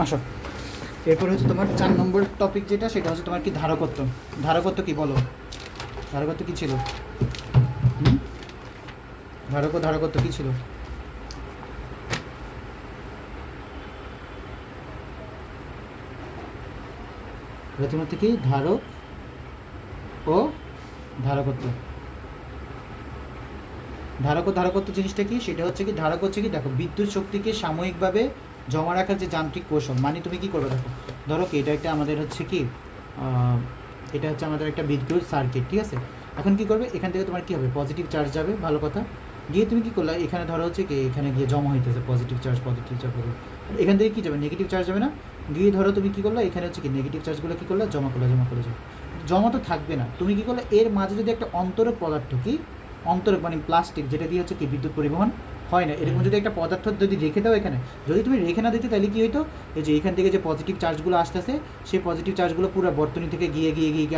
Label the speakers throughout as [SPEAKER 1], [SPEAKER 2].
[SPEAKER 1] আসো, এরপর হচ্ছে তোমার 4 নম্বর টপিক যেটা, সেটা হচ্ছে তোমার কি ধারকত্ব। ধারকত্ব কি বলো, ধারকত্ব কি ছিল? ধারকত্ব কি ছিল? প্রথমত কি ধারক ও ধারকত্ব। ধারকত্ব জিনিসটা কি? সেটা হচ্ছে কি, ধারক হচ্ছে কি, দেখো বিদ্যুৎ শক্তিকে সাময়িকভাবে জমা রাখার যে যান্ত্রিক কৌশল। মানে তুমি কি করবে, দেখো ধরো কি এটা একটা আমাদের হচ্ছে কি এটা হচ্ছে আমাদের একটা বিদ্যুৎ সার্কিট, ঠিক আছে। এখন কি করবে, এখান থেকে তোমার কি হবে, পজিটিভ চার্জ যাবে, ভালো কথা, গিয়ে তুমি কি করলে এখানে ধরো হচ্ছে কি এখানে গিয়ে জমা হইতেছে পজিটিভ চার্জ এখান থেকে কি যাবে, নেগেটিভ চার্জ যাবে না, গিয়ে ধরো তুমি কি করলে এখানে হচ্ছে কি নেগেটিভ চার্জগুলো কি করলে জমা করলে যাবে, জমা তো থাকবে না, তুমি কি করলে এর মাঝে যদি একটা অন্তরক পদার্থ, কি অন্তরক মানে প্লাস্টিক, যেটা দিয়ে হচ্ছে কি বিদ্যুৎ পরিবহন হয় না, এরকম যদি একটা পদার্থ যদি রেখে দাও এখানে, যদি তুমি রেখে না দিতে তাহলে কী হইতো, এই যে এখান থেকে যে পজিটিভ চার্জগুলো আসতেছে, সেই পজিটিভ চার্জগুলো পুরো বর্তনী থেকে গিয়ে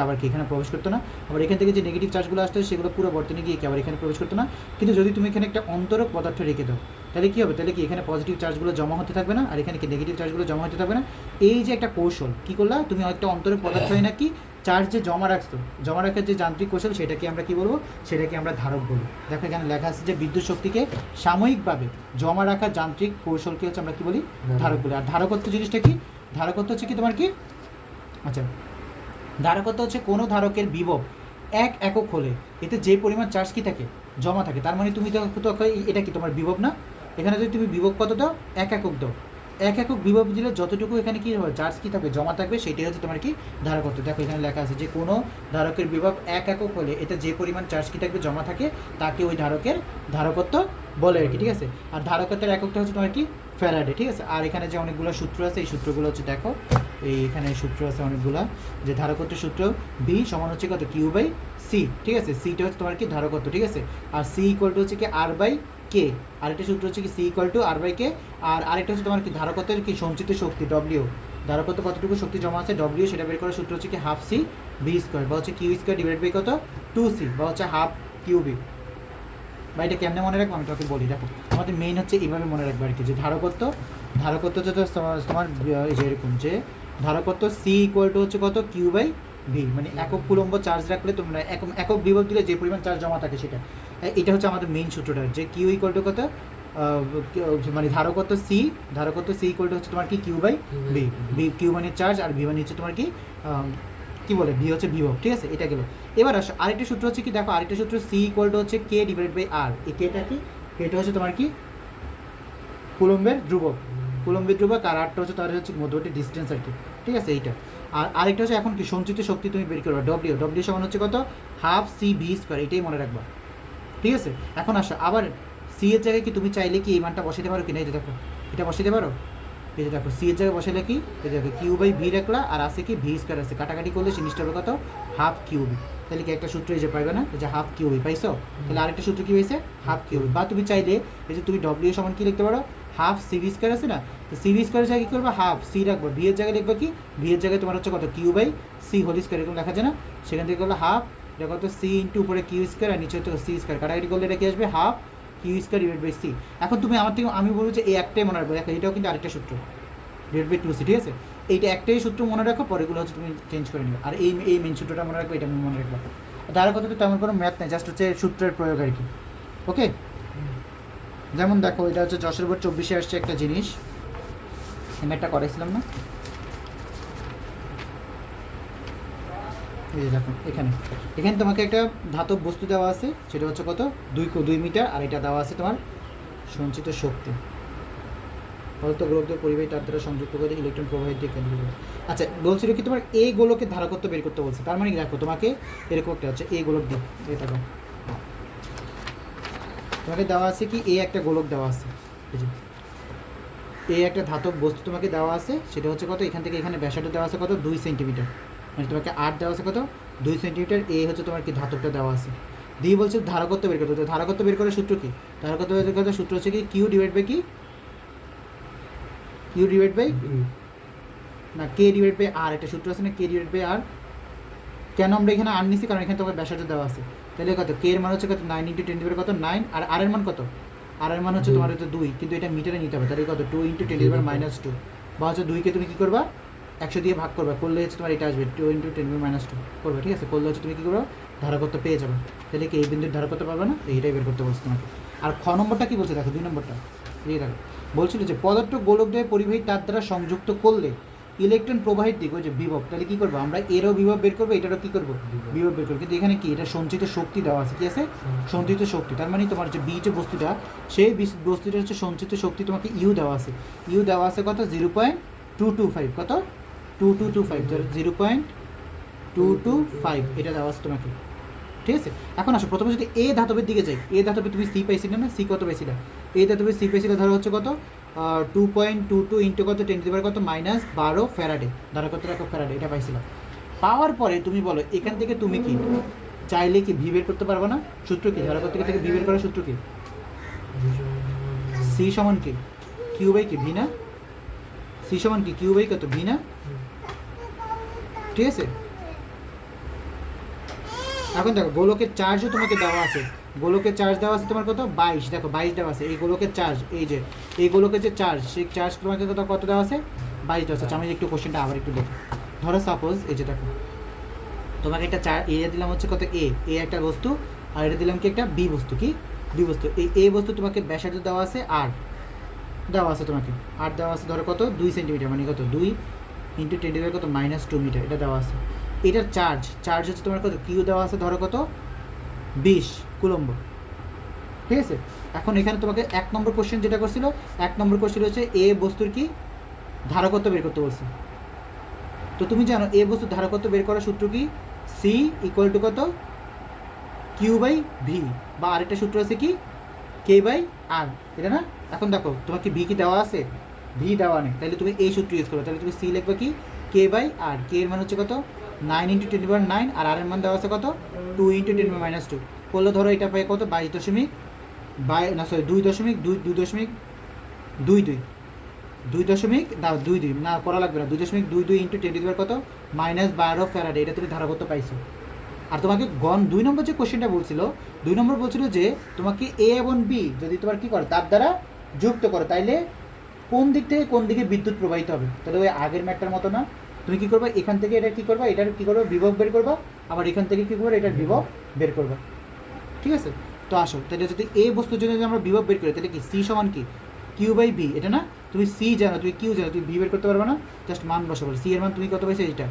[SPEAKER 1] আবার কি এখানে প্রবেশ করতো না, আবার এখান থেকে যে নেগেটিভ চার্জগুলো আসতেছে সেগুলো পুরো বর্তনী গিয়ে আবার এখানে প্রবেশ করতো না। কিন্তু যদি তুমি এখানে একটা অন্তরক পদার্থ রেখে দাও, তাহলে কী হবে, তাহলে কি এখানে পজিটিভ চার্জগুলো জমা হতে থাকবে না, আর এখানে কি নেগেটিভ চার্জগুলো জমা হতে থাকবে না। এই যে একটা কৌশল, কী করলা তুমি, একটা অন্তরক পদার্থ হয় নাকি চার্জ যে জমা রাখতো, জমা রাখার যে যান্ত্রিক কৌশল, সেটাকে আমরা কি বলবো, সেটাকে আমরা ধারক বলবো। দেখো এখানে লেখা আছে যে বিদ্যুৎ শক্তিকে সাময়িকভাবে জমা রাখার যান্ত্রিক কৌশলকে হচ্ছে আমরা কি বলি, ধারক বলি। আর ধারকত্ব জিনিসটা কি, ধারকত্ব হচ্ছে কি তোমার কি, আচ্ছা, ধারকত্ব হচ্ছে কোনো ধারকের বিভব 1 একক হলে এতে যে পরিমাণ চার্জ কি থাকে, জমা থাকে। তার মানে তুমি তো এটা কি তোমার বিভব না, এখানে যদি তুমি বিভব কত দাও, 1 একক দাও, 1 একক বিভব দিলে যতটুকু এখানে কি হবে, চার্জ কি থাকবে, জমা থাকবে, সেটাই হচ্ছে তোমার কি ধারকত্ব। দেখো এখানে লেখা আছে যে কোনো ধারকের বিভব 1 একক হলে এতে যে পরিমাণ চার্জ কি থাকবে, জমা থাকে, তাকে ওই ধারকের ধারকত্ব বলে আর কি, ঠিক আছে। আর ধারকত্বের এককটা হচ্ছে তোমার কি ফ্যারাডে, ঠিক আছে। আর এখানে যে অনেকগুলো সূত্র আছে, এই সূত্রগুলো হচ্ছে দেখো, এইখানে সূত্র আছে অনেকগুলা, যে ধারকত্বের সূত্র বি সমান হচ্ছে কত, কিউ বাই সি, ঠিক আছে। সিটা হচ্ছে তোমার কি ধারকত্ব, ঠিক আছে। আর সি ইকুয়াল টু হচ্ছে কি আর বাই কে, আরেকটা সূত্র হচ্ছে কি C equal to R by K. আর আরেকটা হচ্ছে তোমার কি ধারকত্বের কি সঞ্চিত শক্তি ডব্লিউ, ধারকত্ব কতটুকু শক্তি জমা আছে ডব্লিউ, সেটা বের করার সূত্র হচ্ছে কি হাফ সি বি স্কোয়ার, বা হচ্ছে কিউ স্কোয়ার ডিভাইড বাই কত 2c, বা হচ্ছে হাফ কিউ বি। বা এটা কেমনে মনে রাখবো আমি তোকে বলি, দেখো আমাদের মেইন হচ্ছে এইভাবে মনে রাখবো আর কি, যে ধারকত্ব হচ্ছে তোমার এই যে এরকম, যে ধারকত্ব সি ইকুয়াল টু হচ্ছে কত, কিউ বাই ভি, মানে একক কুলম্ব চার্জ রাখলে তোমরা একক বিভব দিলে যে পরিমাণ চার্জ জমা থাকে সেটা, এটা হচ্ছে আমাদের মেইন সূত্রটা, যে কিউ ইকুয়াল টু কত, মানে ধারকত্ব সি ইকুয়াল টু হচ্ছে তোমার কি কিউ বাই ভি, কিউ মানে চার্জ আর ভি মানে হচ্ছে তোমার কি কি বলে, ভি হচ্ছে বিভব, ঠিক আছে। এটা গেল। এবার আসো আরেকটা সূত্র হচ্ছে কি, দেখো আরেকটা সূত্র সি ইকুয়াল টু হচ্ছে কে ডিভাইড বাই আর। এই কেটা কি, এটা হচ্ছে তোমার কি কুলম্বের ধ্রুবক, আর আরটা হচ্ছে তার হচ্ছে মধ্যবর্তী ডিস্টেন্স আর কি, ঠিক আছে এইটা। আর আরেকটা হচ্ছে এখন কি সঞ্চিত শক্তি তুমি বের করবা, ডব্লিউ সমান হচ্ছে কত, হাফ সি ভি স্কোয়ার, এটাই মনে রাখবা, ঠিক আছে। এখন আসো আবার সি এর জায়গায় কি তুমি চাইলে কি এই মানটা বসাতে পারো কি না, এই যে দেখো এটা বসাতে পারো, এই যে দেখো সি এর জায়গায় বসালে কি, এই দেখো কিউ বাই ভি রাখলা, আর আছে কি ভি স্কোয়ার আছে, কাটাকাটি করলে জিনিসটা হবে কত, হাফ কিউবি। তাহলে কি একটা সূত্র এই যে পাইবে না, এই যে হাফ কিউবি পাইছো, তাহলে আরেকটা সূত্র কি হয়েছে, হাফ কিউবি। বা তুমি চাইলে এই যে তুমি ডব্লিউ সমান কি লিখতে পারো, হাফ সি ভি স্কোয়ার আছে না, তো সি ভি স্কোয়ারের জায়গায় কী করবে, হাফ সি রাখবো, ভি এর জায়গায় লিখবে কি, ভি এর জায়গায় তোমার হচ্ছে কত, Q by C whole square, এরকম লেখা যায় না, সেখান থেকে করলে হাফ, এটা কত সি ইন্টু উপরে কিউ স্কোয়ার, আর নিচে হচ্ছে সি স্কোয়ার, কাটাকাটি করলে এটা কি আসবে, half Q square divide by C. এখন তুমি আমার থেকে আমি বলবো যে এই একটাই মনে রাখবো, দেখো এটাও কিন্তু আরেকটা সূত্র ডিভাইড বাই 2c, ঠিক আছে। এইটা একটাই সূত্র মনে রাখো, পরেগুলো হচ্ছে তুমি চেঞ্জ করে নিবে। আর এই মেন সূত্রটা মনে রাখবো, এটা মনে রাখবো। ধারকত্ব তো তেমন কোনো ম্যাথ নেই, জাস্ট হচ্ছে সূত্রের প্রয়োগ আর কি, ওকে। যেমন দেখো এটা হচ্ছে 10/24 আসছে একটা জিনিস, আমি একটা করাইছিলাম না, এই যে দেখো এখানে তোমাকে একটা ধাতব বস্তু দেওয়া আছে, সেটা হচ্ছে কত, 2 মিটার, আর এটা দেওয়া আছে তোমার সঞ্চিত শক্তি ফলত গোলকদের পরিবাহী তার দ্বারা সংযুক্ত করে ইলেকট্রন প্রবাহিত দিয়ে কেন্দ্র করে। আচ্ছা বলছিল কি তোমার এই গোলকের ধারকত্ব বের করতে বলছে, তার মানে দেখো তোমাকে এরকম একটা হচ্ছে এই গোলক দিয়ে, এই দেখো তোমাকে দেওয়া আছে কি, এই একটা গোলক দেওয়া আছে, এই যে এই একটা ধাতব বস্তু তোমাকে দেওয়া আছে, সেটা হচ্ছে কত, এখান থেকে এখানে ব্যাসার্ধ দেওয়া আছে কত, 2 সেন্টিমিটার, মানে তোমাকে আর দেওয়া আছে কত, 2 সেন্টিমিটার, এই হচ্ছে তোমার কি ধাতবটা দেওয়া আছে, দিয়ে বলছে ধারকত্ব বের করতে। ধারকত্ব বের করার সূত্র কি, ধারকত্ব বের করার সূত্র হচ্ছে কি কিউ ডিভাইড বাই কি, কিউ ডিভাইড বাই না কে ডিভাইড বাই আর, একটা সূত্র আছে না, কে ডিভাইড বাই আর। কেন আমরা এখানে আর নিছি, কারণ এখানে তোমার ব্যাসার্ধ দেওয়া আছে, তাহলে কত, কে এর মান হচ্ছে কত, 9 × 10⁻⁴ কত 9, আর এর মান কত, আর এর মান হচ্ছে তোমার হচ্ছে 2, কিন্তু এটা মিটারে নিতে হবে, তাহলে কত, 2 × 10⁻⁻2, বা হচ্ছে 2কে তুমি কী করবা 100 দিয়ে ভাগ করবা, করলে হচ্ছে তোমার এটা আসবে 2 × 10⁻², করবে, ঠিক আছে? করলে হচ্ছে তুমি কী করবে ধারকত্ব পেয়ে যাবে। তাহলে কি এই বিন্দুর ধারকত্ব পারবে না? এইটাই বের করতে বলছে তোমাকে। আর খ নম্বরটা কী বলছে দেখো, 2 নম্বরটা এই দেখো বলছিল যে পদার্থ গোলকদ্বয়ে পরিবাহী তার দ্বারা সংযুক্ত করলে ইলেকট্রন প্রবাহের দিক ওই যে বিভব, তাহলে কী করবো আমরা এরও বিভব বের করবো, এটারও কী করবো বিভব বের করবো। কিন্তু এখানে কি এটা সঞ্চিত শক্তি দেওয়া আছে, কী আছে সঞ্চিত শক্তি, তার মানে তোমার যে বি যে বস্তুটা সেই বস্তুটা হচ্ছে সঞ্চিত শক্তি তোমাকে ইউ দেওয়া আছে, ইউ দেওয়া আছে কত 0.225, কত 2225, 0.225 এটা দেওয়া আছে তোমাকে, ঠিক আছে? এখন আসো প্রথমে যদি এ ধাতবের দিকে যাই, এ ধাতবে তুমি সি পাইছিলে না, সি কত পাইছিলা? এ ধাতবে সি পাইছিলে ধরো হচ্ছে কত 2.22 ইন্টু কত 10⁻⁻, কত -12 ফ্যারাডে, ধরো কত একক ফ্যারাডে এটা পাইছিলাম। পাওয়ার পরে তুমি বলো এখান থেকে তুমি কি চাইলে কি ভি বের করতে পারবে না? সূত্র কি ধরো কত থেকে ভি বের করার সূত্র কি? সি সমান কি কিউ বাই কি ভি না? সি সমান কি কিউ বাই কত ভি না? ঠিক আছে? এখন দেখো গোলকের চার্জও তোমাকে দেওয়া আছে, গোলকের চার্জ দেওয়া আছে তোমার কত 22, দেখো 22 দেওয়া আছে। এই গোলকের চার্জ, এই যে এই গোলকের যে চার্জ, সেই চার্জ তোমাকে কত দেওয়া আছে 22 দেওয়া আছে। আমি একটু কোশ্চেনটা আবার একটু দেখি। ধরো সাপোজ এই যে দেখো তোমাকে একটা এ দিলাম হচ্ছে কত এ একটা বস্তু, আর এটা দিলাম কি একটা বি বস্তু, কি বি বস্তু। এই এ বস্তু তোমাকে ব্যাসার্ধ দেওয়া আছে আর দেওয়া আছে তোমাকে আর দেওয়া আছে ধরো কত 2 সেন্টিমিটার, মানে কত 2 × 10⁻⁻, কত -2 মিটার এটা দেওয়া আছে। এটার চার্জ হচ্ছে তোমার কত কিউ দেওয়া আছে ধরো কত 20 কুলম্ব, ঠিক আছে? এখন এখানে তোমাকে 1 নম্বর কোশ্চেন যেটা করছিল, 1 নম্বর কোশ্চেন হচ্ছে এ বস্তুর কি ধারকত্ব বের করতে বলছে। তো তুমি জানো এ বস্তুর ধারকত্ব বের করার সূত্র কি? সি ইকুয়াল টু কত কিউ বাই ভি, বা আরেকটা সূত্র আছে কি কে বাই আর, এটা না? এখন দেখো তোমার কি ভি কি দেওয়া আছে? ভি দেওয়া নেই, তাহলে তুমি এই সূত্র ইউজ করবে। তাহলে তুমি সি লিখবে কি কে বাই আর, কে এর মান হচ্ছে কত 9 × 10⁻৯, আর আর এর মান দেওয়া আছে কত 2 × 10⁻²। করলে ধরো এটা পাই কত 22.22 না করা লাগবে না, 2.22 × 10⁻, কত -12 ফ্যারাডে এটা তুমি ধারকত্ব পাইছো। আর তোমাকে 2 নম্বর যে কোশ্চেনটা বলছিল, 2 নম্বর বলছিল যে তোমাকে এ এবং বি যদি তোমার কী করে তার দ্বারা যুক্ত করো, তাইলে কোন দিক থেকে কোন দিকে বিদ্যুৎ প্রবাহিত হবে। তাহলে ওই আগের ম্যাটটার মতো না, তুমি কী করবা এখান থেকে এটা কী করবা, এটার কী করবা বিভব বের করবা, আবার এখান থেকে কী করবা এটার বিভব বের করবা, ঠিক আছে? তো আসো তাহলে যদি এ বস্তুর জন্য যদি আমরা বিভব বের করি, তাহলে কি সি সমান কি কিউ বাই ভি, এটা না? তুমি সি জানো, তুমি কিউ জানো, তুমি ভি বের করতে পারবে না, জাস্ট মান বসাবো। সি এর মান তুমি কত পাইছো এইটা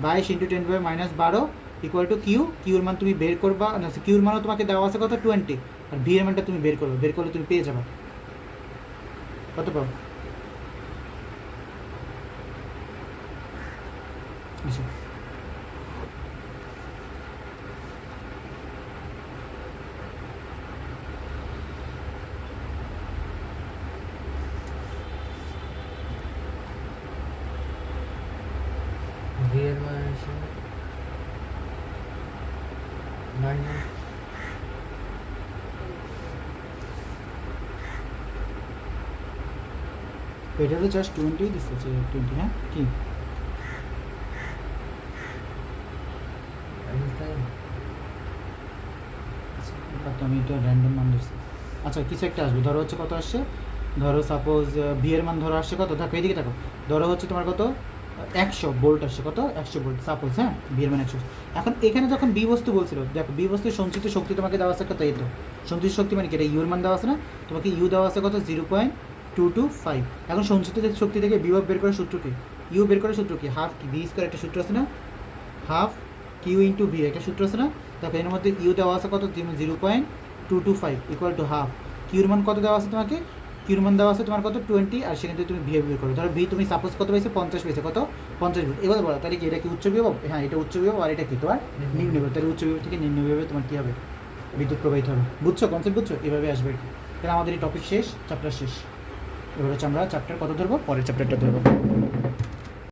[SPEAKER 1] 22 × 10⁻⁻12 ইকুয়াল টু কিউর মান তুমি বের করবা না, কিউর মানও তোমাকে দেওয়া আছে কত 20, আর ভি এর মানটা তুমি বের করবে, বের করলে তুমি পেয়ে যাবে কত পাবো। আচ্ছা
[SPEAKER 2] ভি এর মান আছে মাইনাস
[SPEAKER 1] এটা তো জাস্ট 20 দিচ্ছে, যে 20, হ্যাঁ কি তো আমি এটা র্যান্ডম মান দিচ্ছি। আচ্ছা কিছু একটা আসবে, ধরো হচ্ছে কত আসছে, ধরো সাপোজ ভি এর মান ধরো আসছে কত, দেখো এইদিকে দেখো, ধরো হচ্ছে তোমার কত 100 ভোল্ট আসছে, কত 100 ভোল্ট সাপোজ, হ্যাঁ বি এর মান 100। এখন এখানে যখন বি বস্তু বলছিল, দেখো বি বস্তুর সঞ্চিত শক্তি তোমাকে দেওয়া আছে কত, এই তো সঞ্চিত শক্তি মানে কি এটা ইউর মান দেওয়া আছে না, তোমাকে ইউ দেওয়া আছে কত 0.225। এখন সঞ্চিত শক্তি থেকে বিভব বের করার সূত্র কি, ইউ বের করার সূত্র কি হাফ ভি স্কোয়ার, একটা সূত্র আছে না, হাফ কিউ ইন্টু ভি একটা সূত্র আছে না। দেখো এর মধ্যে ইউ দেওয়া আছে কত 0.225 ইকুয়াল টু হাফ, কিউর মান কত দেওয়া আছে তোমাকে, কিউর মান দেওয়া আছে তোমার কত 20, আর সেখান থেকে তুমি ভি বের করো। ধরো ভি তুমি সাপোজ কত পাইছে 50 পেয়েছে, কত 50 ভোল্ট। এবার বলো তাহলে কি এটা কি উচ্চ বিভব? হ্যাঁ এটা উচ্চ বিভব, আর এটা কি তোমার নিম্ন বিভব। তাহলে উচ্চ বিভব থেকে নিম্ন বিভবে তোমার কী হবে বিদ্যুৎ প্রবাহিত হবে। বুঝছো কনসেপ্ট, বুঝছো? এভাবে আসবে আর কি। তাহলে আমাদের এই টপিক শেষ, চ্যাপ্টার শেষ। এবার হচ্ছে আমরা চ্যাপ্টার কত ধরবো, পরের চ্যাপ্টারটা ধরবো।